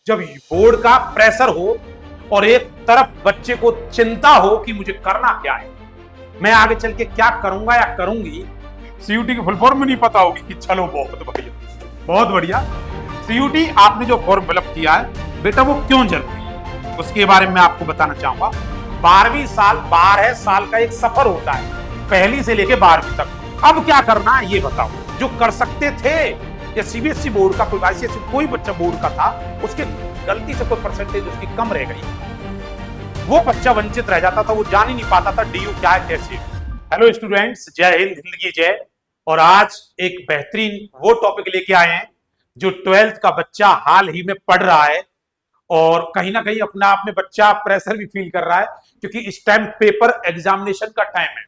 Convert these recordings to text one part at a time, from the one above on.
जब बोर्ड का प्रेशर हो और एक तरफ बच्चे को चिंता हो कि मुझे करना क्या है, मैं आगे चल के क्या करूंगा या करूंगी। सीयूटी की फुल फॉर्म में नहीं पता होगी। चलो बहुत बढ़िया, बहुत बढ़िया। सीयूटी आपने जो फॉर्म फिलअप किया है बेटा, वो क्यों जरूरी है उसके बारे में आपको बताना चाहूंगा। 12वीं साल 12 साल का एक सफर होता है, पहली से लेके 12वीं तक। अब क्या करना है ये बताओ। जो कर सकते थे, या सीबीएसई बोर्ड का कोई आईसीएसई कोई बच्चा बोर्ड का था, उसके गलती से कोई परसेंटेज उसकी कम रह गई, वो बच्चा वंचित रह जाता था, वो जान ही नहीं पाता था डीयू क्या है कैसे। हेलो स्टूडेंट्स, जय हिंद, जिंदगी जय। और आज एक बेहतरीन वो टॉपिक लेके आए हैं जो 12th का बच्चा हाल ही में पढ़ रहा है, और कहीं ना कहीं अपने आप में बच्चा प्रेशर भी फील कर रहा है, क्योंकि इस टाइम पेपर एग्जामिनेशन का टाइम है।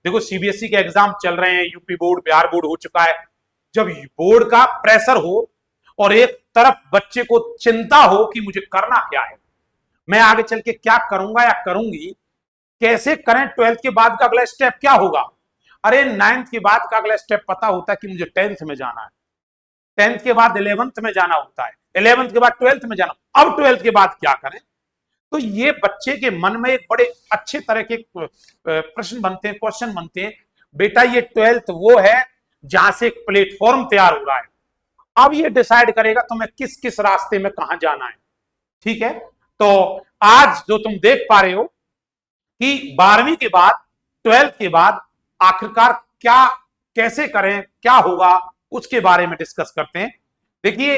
देखो सीबीएसई के एग्जाम चल रहे हैं, यूपी बोर्ड, बिहार बोर्ड हो चुका है। जब बोर्ड का प्रेशर हो और एक तरफ बच्चे को चिंता हो कि मुझे करना क्या है, मैं आगे चल के क्या करूंगा या करूंगी, कैसे करें, 12th के बाद का अगला स्टेप क्या होगा। अरे 9th के बाद का अगला स्टेप पता होता है कि मुझे 10th में जाना है, 10th के बाद 11th में जाना होता है, 11th के बाद 12th में जाना। अब 12th के बाद क्या करें, तो ये बच्चे के मन में एक बड़े अच्छे तरह के प्रश्न बनते हैं, क्वेश्चन बनते हैं। बेटा ये 12th वो है जहां से एक प्लेटफॉर्म तैयार हो रहा है, अब ये डिसाइड करेगा तुम्हें किस किस रास्ते में कहां जाना है। ठीक है, तो आज जो तुम देख पा रहे हो कि 12वीं के बाद 12th के बाद आखिरकार क्या कैसे करें, क्या होगा, उसके बारे में डिस्कस करते हैं। देखिए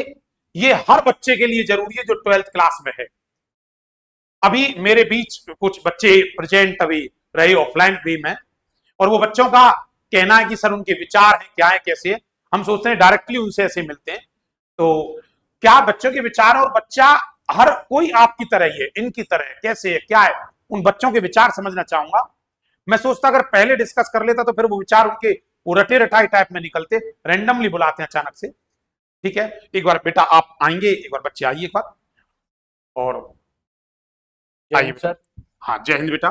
ये हर बच्चे के लिए जरूरी है जो 12th क्लास में है। अभी मेरे बीच कुछ बच्चे प्रेजेंट अभी रहे ऑफलाइन भी में, और वो बच्चों का कहना है कि सर उनके विचार हैं क्या है कैसे है। हम सोचते हैं डायरेक्टली उनसे ऐसे मिलते हैं, तो क्या बच्चों के विचार, और बच्चा हर कोई आपकी तरह ही है, इनकी तरह है, कैसे है क्या है, उन बच्चों के विचार समझना चाहूंगा। मैं सोचता अगर पहले डिस्कस कर लेता तो फिर वो विचार उनके वो रटे रटाई टाइप में निकलते, रैंडमली बुलाते हैं अचानक से। ठीक है, एक बार बेटा आप आएंगे, एक बार बच्चे आइए एक बार, और आइए सर। हाँ जय हिंद बेटा।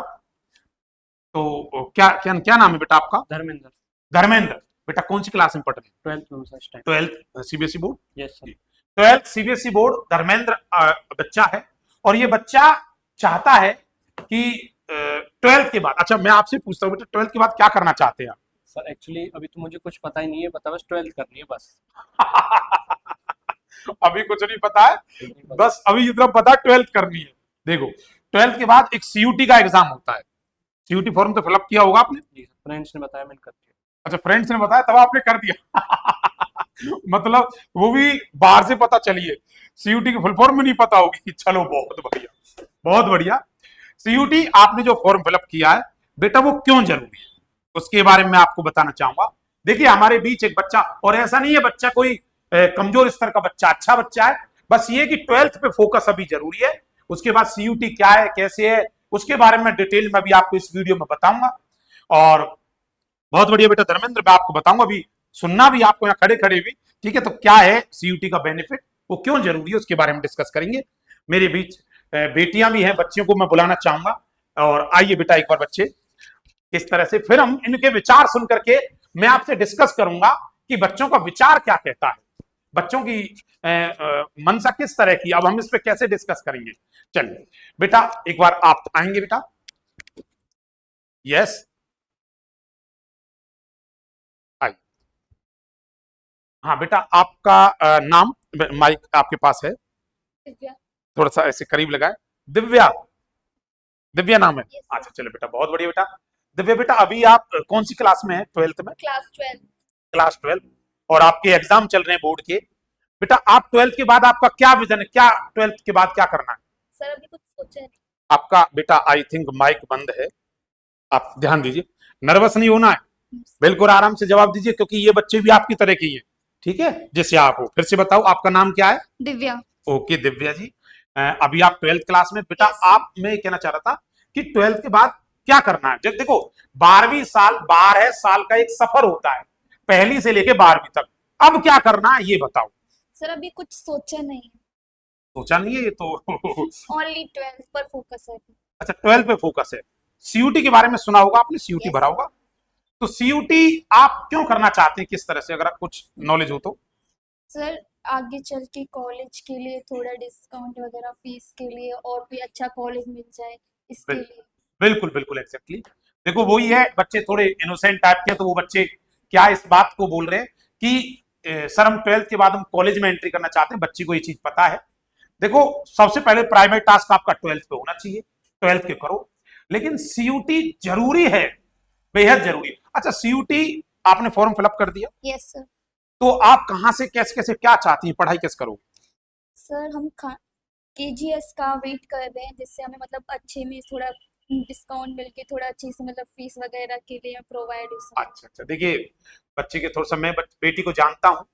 तो क्या क्या क्या नाम है बेटा आपका? धर्मेंद्र। धर्मेंद्र। बेटा कौन सी क्लास में पढ़ रहे हैं? 12th में first time. 12th CBSE board? Yes sir. 12th CBSE board. Dharmendra बच्चा है, और ये बच्चा चाहता है कि 12th के बाद, अच्छा मैं आपसे पूछता हूँ बेटा 12th के बाद क्या करना चाहते हैं आप? सर एक्चुअली अभी तो मुझे कुछ पता ही नहीं है, पता बस 12th करनी है बस। अभी कुछ नहीं पता है, बस अभी इतना पता 12th करनी है। देखो 12th के बाद एक सीयूटी का एग्जाम होता है। सीयूटी फॉर्म तो फिलअप किया होगा आपने? जी सर, फ्रेंड्स ने बताया, मैंने कर दिया। अच्छा फ्रेंड्स ने बताया तब आपने कर दिया। मतलब वो भी बाहर से पता चलिए, सीयूटी की फुल फॉर्म में नहीं पता होगी। चलो बहुत बढ़िया, बहुत बढ़िया। सीयूटी आपने जो फॉर्म फिलअप किया है बेटा, वो क्यों जरूरी है उसके बारे में आपको बताना चाहूंगा। देखिए हमारे बीच एक बच्चा, और ऐसा नहीं है बच्चा कोई कमजोर स्तर का बच्चा, अच्छा बच्चा है, बस ये कि 12th पे फोकस अभी जरूरी है। उसके बाद सीयूटी क्या है कैसे है उसके बारे में डिटेल में भी आपको इस वीडियो में बताऊंगा। और बहुत बढ़िया बेटा धर्मेंद्र, मैं आपको बताऊंगा, अभी सुनना भी आपको यहाँ खड़े खड़े भी। ठीक है, तो क्या है सीयूटी का बेनिफिट, वो क्यों जरूरी है, उसके बारे में डिस्कस करेंगे। मेरे बीच बेटियां भी हैं, बच्चियों को मैं बुलाना चाहूंगा। और आइए बेटा एक बार बच्चे, किस तरह से फिर हम इनके विचार सुन करके मैं आपसे डिस्कस करूंगा कि बच्चों का विचार क्या कहता है, बच्चों की मनसा किस तरह की। अब हम इस पे कैसे डिस्कस करेंगे। चलिए बेटा एक बार आप आएंगे बेटा। यस आइए। हाँ बेटा आपका नाम, माइक आपके पास है, दिव्या। थोड़ा सा ऐसे करीब लगाए। दिव्या, दिव्या नाम है? Yes, अच्छा चलो बेटा बहुत बढ़िया बेटा। दिव्या बेटा अभी आप कौन सी क्लास में है? 12th में? क्लास 12। क्लास 12, और आपके एग्जाम चल रहे हैं बोर्ड के। बेटा आप 12th के बाद आपका क्या विजन है, क्या 12th के बाद क्या करना है? सर अभी कुछ सोचा नहीं। आपका बेटा आई थिंक माइक बंद है, आप ध्यान दीजिए, नर्वस नहीं होना है, बिल्कुल आराम से जवाब दीजिए, क्योंकि ये बच्चे भी आपकी तरह की हैं। ठीक है, जैसे आप हो। फिर से बताओ आपका नाम क्या है? दिव्या। ओके दिव्या जी, अभी आप 12th क्लास में। बेटा Yes. आप, मैं कहना चाह रहा था कि 12th के बाद क्या करना है। जब देखो 12वीं साल 12 साल का एक सफर होता है, पहली से लेके 12वीं तक। अब क्या करना है ये बताओ। सर अभी कुछ सोचा नहीं, सोचा नहीं है ये तो। ओनली 12th पर फोकस है। अच्छा 12th पे फोकस है। सीयूटी के बारे में सुना होगा आपने, सीयूटी Yes. भरा होगा, तो सीयूटी आप क्यों करना चाहते हैं, किस तरह से, अगर आप कुछ नॉलेज हो तो। सर आगे चल के कॉलेज के लिए थोड़ा डिस्काउंट वगैरह फीस के लिए और भी अच्छा कॉलेज मिल जाए इसके बिल- लिए। बिल्कुल बिल्कुल एग्जैक्टली। देखो वही है, बच्चे थोड़े इनोसेंट टाइप के हैं, तो वो बच्चे क्या इस बात को बोल रहे हैं कि सर हम 12th के बाद हम कॉलेज में एंट्री करना चाहते हैं, बच्ची को ये चीज पता है। देखो सबसे पहले प्राइमरी टास्क आपका 12th पे होना चाहिए, 12th के करो, लेकिन सीयूटी जरूरी है, बेहद जरूरी है। अच्छा सीयूटी आपने फॉर्म फिलअप कर दिया, यस सर। तो आप कहां से कैसे कैसे क्या चाहती हैं, पढ़ाई कैसे करोगे? सर हम केजीएस का वेट कर रहे हैं, जिससे हमें मतलब अच्छे में थोड़ा डिस्काउंट मिल के थोड़ा अच्छे से मतलब फीस वगैरह के लिए प्रोवाइड हो सके। अच्छा अच्छा, देखिए बच्चे के थोड़ा सा मैं बेटी को जानता हूँ,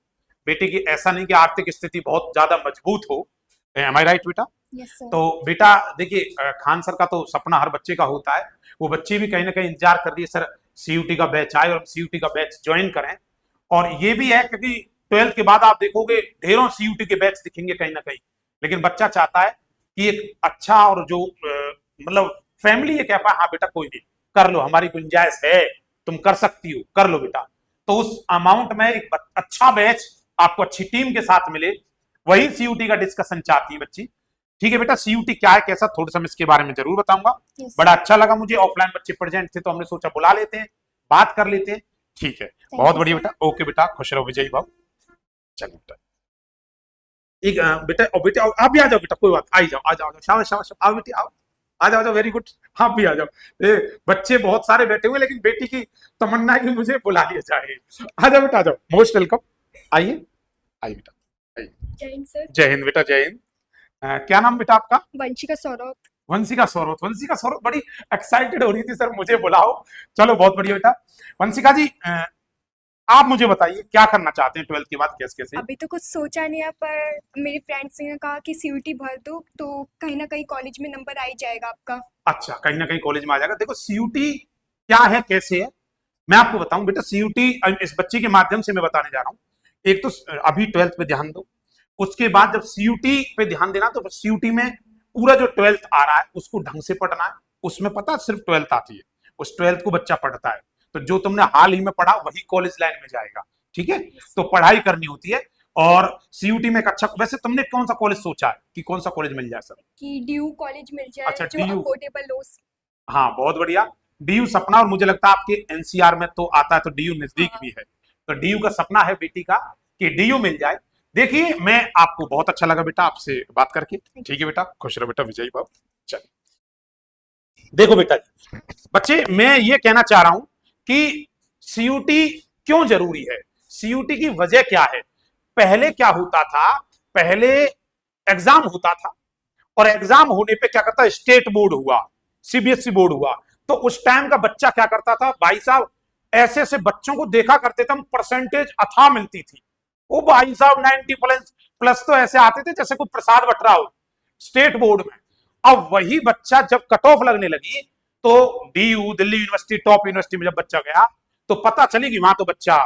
बेटी की ऐसा नहीं कि आर्थिक स्थिति बहुत ज्यादा मजबूत हो, एम आई राइट बेटा? Yes sir. तो बेटा देखिए खान सर का तो सपना हर बच्चे का होता है, वो बच्चे भी कहीं ना कहीं इंतजार कर रही है सर सीयूटी का बैच आए और हम सीयूटी का बैच ज्वाइन करें। और ये भी है क्योंकि 12th के बाद आप देखोगे ढेरों सीयूटी के बैच दिखेंगे कहीं ना कहीं, लेकिन बच्चा चाहता है कि एक अच्छा और जो मतलब फैमिली ये कह पाए हाँ बेटा कोई नहीं कर लो, हमारी गुंजाइश है, तुम कर सकती हो, कर लो बेटा। तो उस अमाउंट में एक अच्छा बैच आपको अच्छी टीम के साथ मिले, वही सीयूटी का डिस्कशन चाहती है बच्ची। ठीक है बेटा, सीयूटी क्या है कैसा थोड़ा सा मैं इसके बारे में जरूर बताऊंगा। यस बड़ा अच्छा लगा मुझे, ऑफलाइन बच्चे प्रेजेंट थे तो हमने सोचा बुला लेते हैं, बात कर लेते हैं। ठीक है, बहुत यू बढ़िया सर। बेटा, ओके बेटा, खुश रहो विजयी भाव। चलो बेटा एक बेटा और बेटा आप भी आ जाओ बेटा, कोई बात, आई जाओ, आ जाओ, शाबाश शाबाश, आओ बेटी आओ, आ जाओ, आ जाओ, वेरी गुड, आप भी आ जाओ। बच्चे बहुत सारे बैठे हुए लेकिन बेटी की तमन्ना है कि मुझे बुला लिया जाए। आ जाओ बेटा, आ जाओ, मोस्ट वेलकम, आइए आइए बेटा, आइए। जय हिंद सर। जय हिंद बेटा, जय हिंद। क्या नाम बेटा आपका? वंशिका सौरभ। वंशिका सौरभ, वंशिका सौरभ बड़ी एक्साइटेड हो रही थी सर मुझे बुलाओ, चलो बहुत बढ़िया बेटा। वंशिका जी आप मुझे बताइए क्या करना चाहते हैं 12th के बाद, कैसे कैसे? अभी तो कुछ सोचा नहीं है, पर मेरी फ्रेंड्स ने कहा कि सीयूटी भर दो तो कहीं ना कहीं कॉलेज में नंबर आ ही जाएगा आपका। अच्छा कहीं ना कहीं कॉलेज में आ जाएगा। देखो सीयूटी क्या है कैसे है मैं आपको बताऊं बेटा, सीयूटी इस बच्चे के माध्यम से मैं बताने जा रहा हूं। एक तो अभी 12th पे ध्यान दो, उसके बाद जब सीयूटी पे ध्यान देना तो सीयूटी में पूरा जो 12th आ रहा है उसको ढंग से पढ़ना है। उसमें पता सिर्फ 12th आती है, उस 12th को बच्चा पढ़ता है, तो जो तुमने हाल ही में पढ़ा वही कॉलेज लाइन में जाएगा। ठीक है, तो पढ़ाई करनी होती है। और सीयूटी में एक अच्छा, वैसे तुमने कौन सा कॉलेज सोचा है कि कौन सा कॉलेज मिल जाए सर? कि डीयू कॉलेज मिल जाए अच्छा जो DU, अफोर्डेबल हो। हाँ बहुत बढ़िया, डीयू सपना, और मुझे लगता है आपके एनसीआर में तो आता है तो डीयू नजदीक हाँ। भी है, तो डीयू का सपना है बेटी का कि डीयू मिल जाए। देखिए मैं आपको बहुत अच्छा लगा बेटा आपसे बात करके। ठीक है बेटा, खुश रहो बेटा, विजयी भाव। चल देखो बेटा जी, बच्चे मैं ये कहना चाह रहा हूं कि सीयूटी क्यों जरूरी है, सीयूटी की वजह क्या है। पहले क्या होता था, पहले एग्जाम होता था और एग्जाम होने पे क्या करता, स्टेट बोर्ड हुआ, सीबीएसई बोर्ड हुआ, तो उस टाइम का बच्चा क्या करता था भाई साहब, ऐसे ऐसे बच्चों को देखा करते थे हम, परसेंटेज अथाह मिलती थी, वो भाई साहब 90 प्लस प्लस तो ऐसे आते थे जैसे कोई प्रसाद बट रहा हो स्टेट बोर्ड में। अब वही बच्चा जब कट ऑफ लगने लगी तो DU Delhi university top university में जब बच्चा गया तो पता चली कि वहां तो बच्चा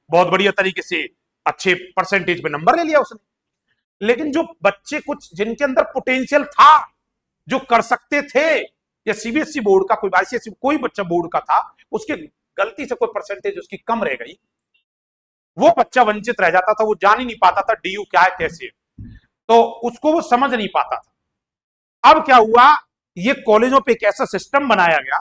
बहुत बढ़िया तरीके से अच्छे परसेंटेज पे नंबर ले लिया उसने। लेकिन जो बच्चे कुछ जिनके अंदर पोटेंशियल था, जो कर सकते थे, या सीबीएसई बोर्ड का कोई आईसीएसई कोई बच्चा बोर्ड का था, उसके गलती से कोई परसेंटेज उसकी कम रह गई, वो बच्चा वंचित रह जाता था, वो जान ही नहीं पाता था डीयू क्या है कैसे है, तो उसको वो समझ नहीं पाता था। अब क्या हुआ, ये कॉलेजों पे एक ऐसा सिस्टम बनाया गया,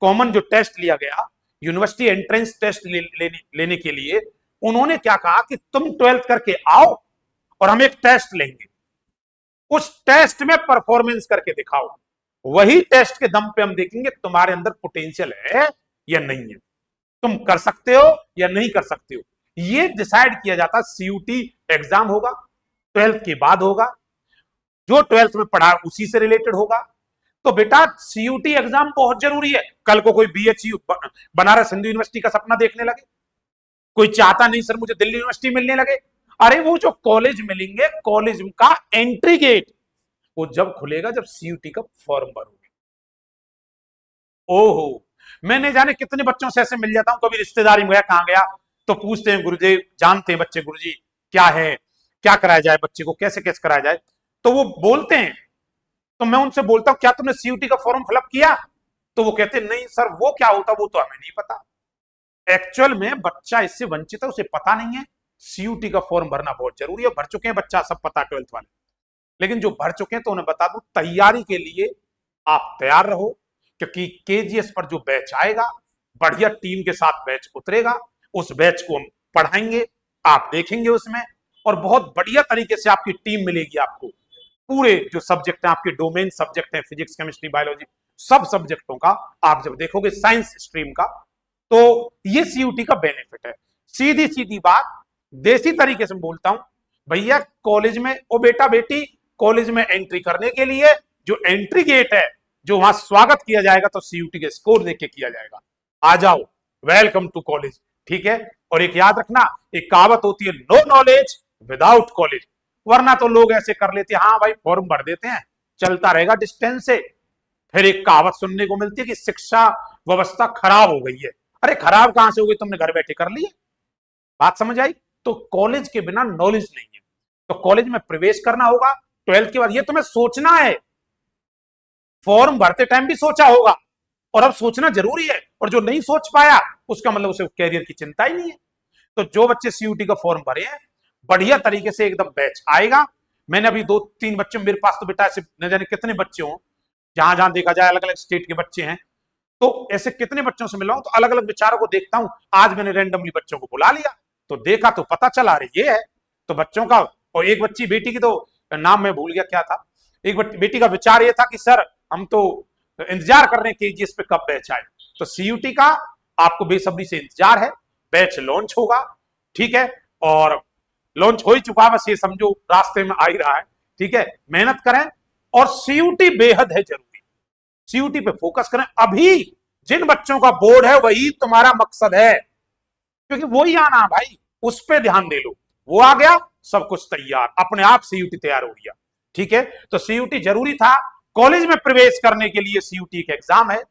कॉमन जो टेस्ट लिया गया, यूनिवर्सिटी एंट्रेंस टेस्ट लेने के लिए उन्होंने क्या कहा कि तुम 12th करके आओ और हम एक टेस्ट लेंगे, उस टेस्ट में परफॉर्मेंस करके दिखाओ, वही टेस्ट के दम पे हम देखेंगे तुम्हारे अंदर पोटेंशियल है या नहीं है, तुम कर सकते हो या नहीं कर सकते हो। ये डिसाइड किया जाता, सीयूटी एग्जाम होगा 12th के बाद होगा, जो 12th में पढ़ा उसी से रिलेटेड होगा। तो बेटा सीयूटी एग्जाम बहुत जरूरी है, कल को कोई बीएचयू बनारस हिंदू यूनिवर्सिटी का सपना देखने लगे, कोई चाहता नहीं सर मुझे दिल्ली यूनिवर्सिटी मिलने लगे, अरे वो जो कॉलेज मिलेंगे, कॉलेज का एंट्री गेट वो जब खुलेगा जब सीयूटी का फॉर्म भरोगे, ओहो मैंने जाने कितने बच्चों से ऐसे मिल जाता हूं, कभी रिश्तेदारी में गया कहां गया तो पूछते हैं गुरुजी जानते हैं बच्चे, गुरुजी क्या है, क्या कराया जाए बच्चे को, कैसे कैसे कराया जाए, तो वो बोलते हैं, तो मैं उनसे बोलता हूं क्या तुमने सीयूटी का फॉर्म फिलअप किया, तो वो कहते हैं नहीं सर वो क्या होता वो तो हमें नहीं पता। एक्चुअल में बच्चा इससे वंचित है, उसे पता नहीं है सीयूटी का फॉर्म भरना बहुत जरूरी है। भर चुके हैं बच्चा, सब पता 12th वाले, लेकिन जो भर चुके हैं तो उन्हें बता दूं, तैयारी के लिए आप तैयार रहो, क्योंकि केजीएस पर जो बैच आएगा, बढ़िया टीम के साथ बैच उतरेगा, उस बैच को हम पढ़ाएंगे, आप देखेंगे उसमें, और बहुत बढ़िया तरीके से आपकी टीम मिलेगी आपको। पूरे जो सब्जेक्ट हैं आपके डोमेन सब्जेक्ट हैं, फिजिक्स, केमिस्ट्री, बायोलॉजी, सब सब्जेक्टों का आप जब देखोगे, साइंस स्ट्रीम का, तो ये सीयूटी का बेनिफिट है। सीधी सीधी बात, देसी तरीके से बोलता हूं भैया, कॉलेज में ओ बेटा बेटी, कॉलेज में एंट्री करने के लिए जो एंट्री गेट है, जो वहां स्वागत किया जाएगा, तो सीयूटी के स्कोर देख के किया जाएगा। आ जाओ, वेलकम टू कॉलेज, ठीक है। और एक याद रखना, एक कहावत होती है, नो नॉलेज विदाउट कॉलेज, वरना तो लोग ऐसे कर लेते हैं, हाँ भाई फॉर्म भर देते हैं, चलता रहेगा डिस्टेंस से। फिर एक कहावत सुनने को मिलती है कि शिक्षा व्यवस्था खराब हो गई है। अरे खराब कहां से हो गई, तुमने घर बैठे कर लिए। बात समझ आई? तो कॉलेज के बिना नॉलेज नहीं है, तो कॉलेज में प्रवेश करना होगा 12th के बाद। ये तुम्हें सोचना है, फॉर्म भरते टाइम भी सोचा होगा, और अब सोचना जरूरी है। और जो नहीं सोच पाया, उसका मतलब उसे कैरियर की चिंता ही नहीं है। तो जो बच्चे सीयूटी का फॉर्म भरे हैं, बढ़िया तरीके से एकदम बैच आएगा। मैंने अभी 2-3 बच्चे, मेरे पास तो बेटा ऐसे न जाने कितने बच्चे हों, जहां जहां देखा जाए अलग अलग स्टेट के बच्चे हैं, तो ऐसे कितने बच्चों से मिला हूं, तो अलग अलग विचारों को देखता हूं। आज मैंने रैंडमली बच्चों को बुला लिया, तो देखा तो पता चला, अरे ये है। तो बच्चों का, और एक बच्ची बेटी की तो नाम मैं भूल गया क्या था, एक बेटी का विचार ये था कि सर हम तो इंतजार कर रहे हैं केजीएस पे कब बैच आए। तो सीयूटी का आपको बेसब्री से इंतजार है, बैच लॉन्च होगा, ठीक है, और लॉन्च हो ही चुका, बस ये समझो रास्ते में आ ही रहा है, ठीक है। मेहनत करें, और सीयूटी बेहद है जरूरी, सीयूटी पे फोकस करें। अभी जिन बच्चों का बोर्ड है, वही तुम्हारा मकसद है, क्योंकि वही आना है भाई, उस पर ध्यान दे लो। वो आ गया, सब कुछ तैयार, अपने आप सीयूटी तैयार हो गया, ठीक है। तो सीयूटी जरूरी था। कॉलेज में प्रवेश करने के लिए सीयूटी एक एग्जाम है,